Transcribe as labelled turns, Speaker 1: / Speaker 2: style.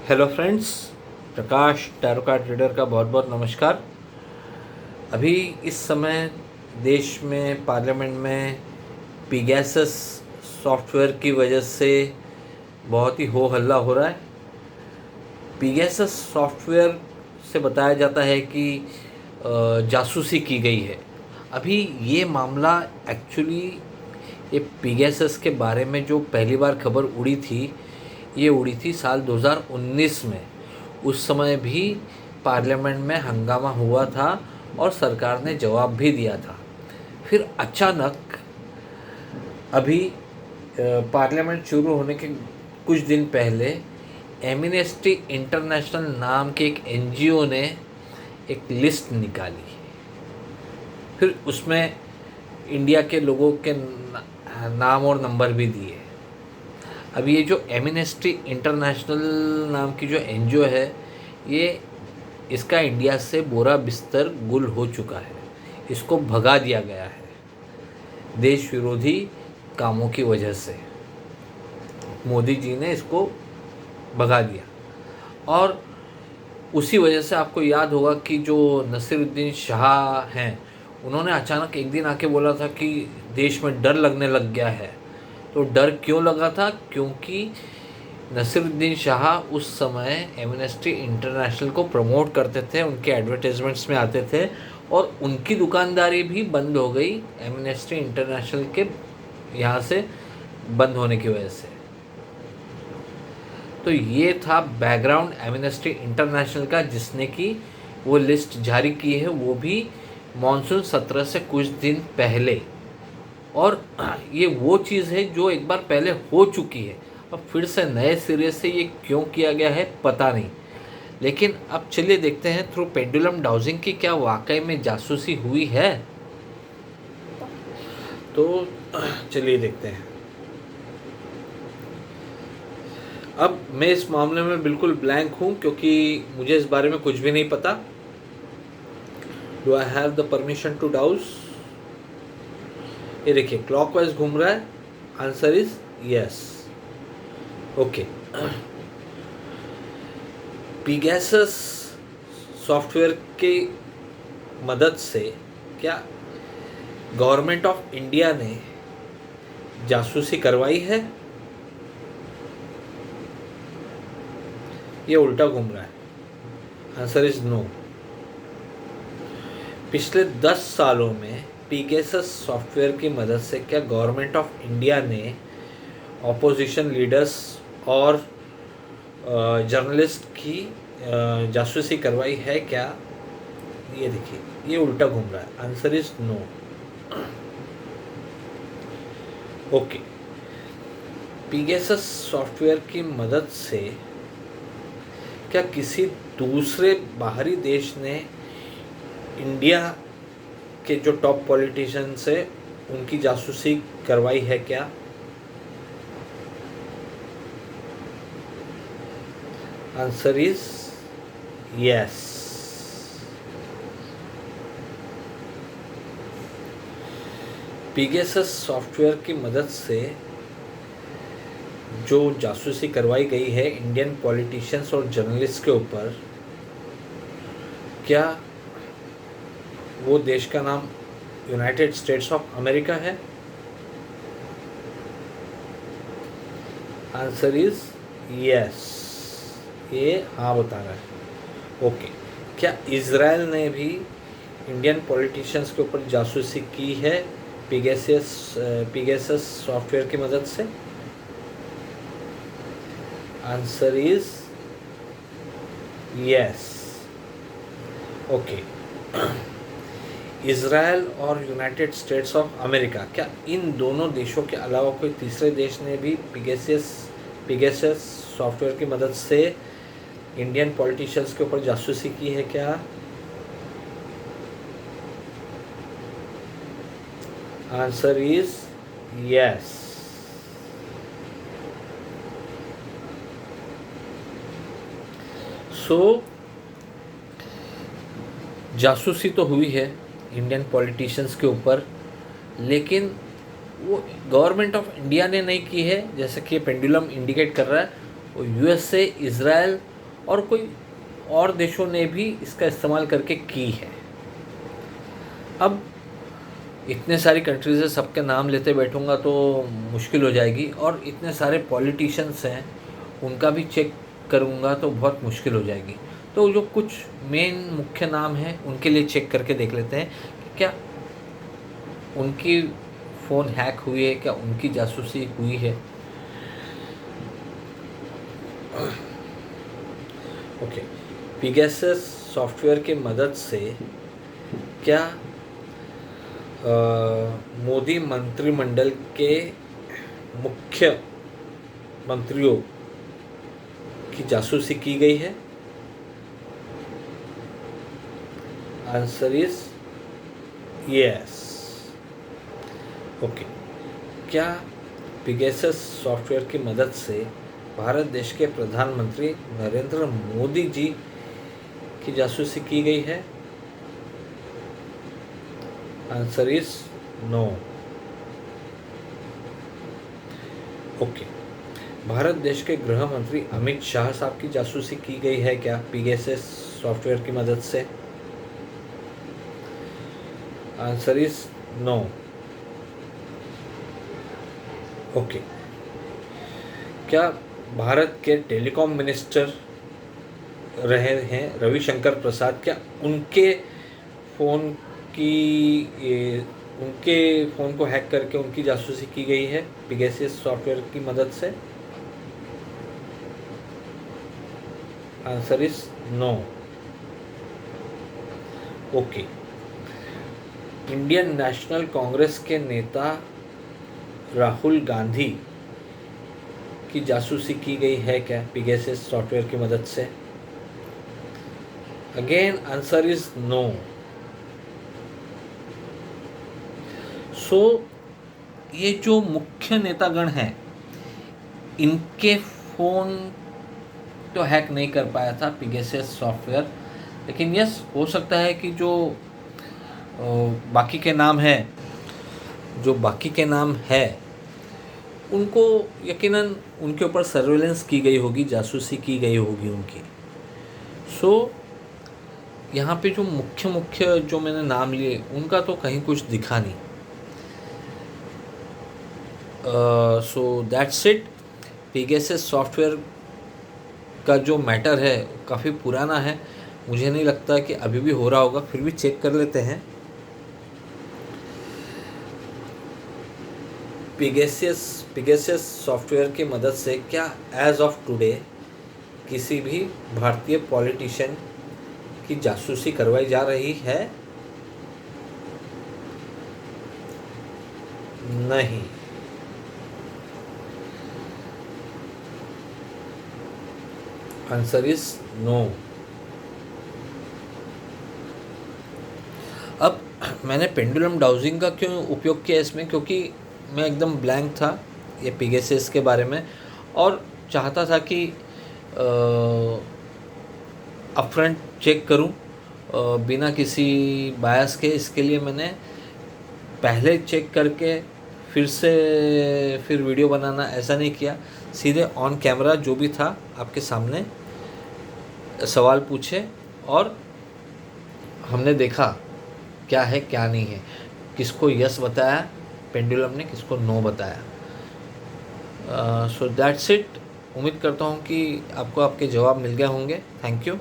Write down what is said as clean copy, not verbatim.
Speaker 1: Hello friends, प्रकाश tarot card trader का बहुत बहुत नमस्कार। अभी इस समय देश में पार्लियामेंट में पीगैसस सॉफ्टवेयर की वजह से बहुत ही हो हल्ला हो रहा है। पीगैसस सॉफ्टवेयर से बताया जाता है कि जासूसी की गई है। अभी ये मामला एक्चुअली, ये पीगैसस के बारे में जो पहली बार खबर उड़ी थी, ये उड़ी थी साल 2019 में। उस समय भी पार्लियामेंट में हंगामा हुआ था और सरकार ने जवाब भी दिया था। फिर अचानक अभी पार्लियामेंट शुरू होने के कुछ दिन पहले एमनेस्टी इंटरनेशनल नाम के एक एनजीओ ने एक लिस्ट निकाली। फिर उसमें इंडिया के लोगों के नाम और नंबर भी दिए। अब ये जो एमनेस्टी इंटरनेशनल नाम की जो एनजीओ है, ये इसका इंडिया से बोरा बिस्तर गुल हो चुका है। इसको भगा दिया गया है देश विरोधी कामों की वजह से। मोदी जी ने इसको भगा दिया। और उसी वजह से आपको याद होगा कि जो नसीरुद्दीन शाह हैं, उन्होंने अचानक एक दिन आके बोला था कि देश में डर लगने लग गया है। तो डर क्यों लगा था? क्योंकि नसीरुद्दीन शाह उस समय एमनेस्टी इंटरनेशनल को प्रमोट करते थे, उनके एडवर्टाइजमेंट्स में आते थे, और उनकी दुकानदारी भी बंद हो गई एमनेस्टी इंटरनेशनल के यहाँ से बंद होने की वजह से। तो ये था बैकग्राउंड एमनेस्टी इंटरनेशनल का, जिसने कि वो लिस्ट जारी की है, वो भी मानसून सत्र से कुछ दिन पहले। और ये वो चीज़ है जो एक बार पहले हो चुकी है। अब फिर से नए सिरे से ये क्यों किया गया है पता नहीं। लेकिन अब चलिए देखते हैं थ्रू पेंडुलम डाउजिंग की क्या वाकई में जासूसी हुई है। तो चलिए देखते हैं। अब मैं इस मामले में बिल्कुल ब्लैंक हूँ क्योंकि मुझे इस बारे में कुछ भी नहीं पता। Do I have the permission to dowse? ये देखिए क्लॉकवाइज घूम रहा है। Answer is yes. Okay. Pegasus software की मदद से क्या गवर्नमेंट ऑफ इंडिया ने जासूसी करवाई है? ये उल्टा घूम रहा है। Answer is no. पिछले 10 सालों में पीगैसस सॉफ्टवेयर की मदद से क्या गवर्नमेंट ऑफ इंडिया ने ऑपोजिशन लीडर्स और जर्नलिस्ट की जासूसी करवाई है क्या? ये देखिए, ये उल्टा घूम रहा है। Answer is no. Okay. Pegasus software की मदद से क्या किसी दूसरे बाहरी देश ने इंडिया के जो टॉप पॉलिटिशियंस है उनकी जासूसी करवाई है क्या? Answer is yes. Pegasus software की मदद से जो जासूसी करवाई गई है इंडियन पॉलिटिशियंस और जर्नलिस्ट के ऊपर, क्या वो देश का नाम यूनाइटेड स्टेट्स ऑफ अमेरिका है? Answer is yes. ये हाँ बता रहा है। ओके। क्या इजराइल ने भी इंडियन पॉलिटिशियंस के ऊपर जासूसी की है पीगैसस सॉफ्टवेयर की मदद से? Answer is yes. Okay. Israel और यूनाइटेड स्टेट्स ऑफ अमेरिका, क्या इन दोनों देशों के अलावा कोई तीसरे देश ने भी पीगैसस सॉफ्टवेयर की मदद से इंडियन पॉलिटिशियंस के ऊपर जासूसी की है क्या? Answer is yes. सो जासूसी तो हुई है इंडियन पॉलिटिशियंस के ऊपर, लेकिन वो गवर्नमेंट ऑफ इंडिया ने नहीं की है जैसे कि पेंडुलम इंडिकेट कर रहा है। वो यूएसए, इजराइल और कोई और देशों ने भी इसका इस्तेमाल करके की है। अब इतने सारी कंट्रीज़ है, सबके नाम लेते बैठूंगा तो मुश्किल हो जाएगी, और इतने सारे पॉलिटिशियंस हैं उनका भी चेक करूंगा तो बहुत मुश्किल हो जाएगी। तो जो कुछ मेन मुख्य नाम हैं उनके लिए चेक करके देख लेते हैं कि क्या उनकी फ़ोन हैक हुई है, क्या उनकी जासूसी हुई है। ओके, पिगेसस सॉफ्टवेयर की मदद से क्या मोदी मंत्रिमंडल के मुख्य मंत्रियों की जासूसी की गई है? Answer is yes. ओके, क्या पिगेसस सॉफ्टवेयर की मदद से भारत देश के प्रधानमंत्री नरेंद्र मोदी जी की जासूसी की गई है? Answer is no. Okay, Bharat देश के गृह मंत्री अमित शाह साहब की जासूसी की गई है क्या पिगेसस सॉफ्टवेयर की मदद से? Answer is no. ओके, क्या भारत के टेलीकॉम मिनिस्टर रहे हैं रविशंकर प्रसाद, क्या उनके फ़ोन को हैक करके उनकी जासूसी की गई है पिगेसस सॉफ्टवेयर की मदद से? Answer is no. Okay, Indian National Congress के नेता राहुल गांधी की जासूसी की गई है क्या पिगेसस सॉफ्टवेयर की मदद से? Again answer is no. So ये जो मुख्य नेतागण हैं इनके फ़ोन तो हैक नहीं कर पाया था पिगेसस सॉफ्टवेयर, लेकिन यस हो सकता है कि जो बाकी के नाम है उनको यकीनन उनके ऊपर सर्वेलेंस की गई होगी, जासूसी की गई होगी उनकी। सो यहाँ पे जो मुख्य जो मैंने नाम लिए उनका तो कहीं कुछ दिखा नहीं। So that's it. Pegasus software का जो मैटर है काफ़ी पुराना है, मुझे नहीं लगता कि अभी भी हो रहा होगा, फिर भी चेक कर लेते हैं। पिगेसस सॉफ्टवेयर की मदद से क्या एज ऑफ टुडे किसी भी भारतीय पॉलिटिशियन की जासूसी करवाई जा रही है? नहीं। Answer is no. अब मैंने पेंडुलम डाउजिंग का क्यों उपयोग किया इसमें, क्योंकि मैं एकदम ब्लैंक था ये पिगेसस के बारे में और चाहता था कि अपफ्रंट चेक करूं बिना किसी बायस के। इसके लिए मैंने पहले चेक करके फिर वीडियो बनाना ऐसा नहीं किया, सीधे ऑन कैमरा जो भी था आपके सामने सवाल पूछे और हमने देखा क्या है क्या नहीं है, किसको यस बताया पेंडुलम ने, किसको नो बताया। सो दैट्स इट। उम्मीद करता हूँ कि आपको आपके जवाब मिल गए होंगे। Thank you.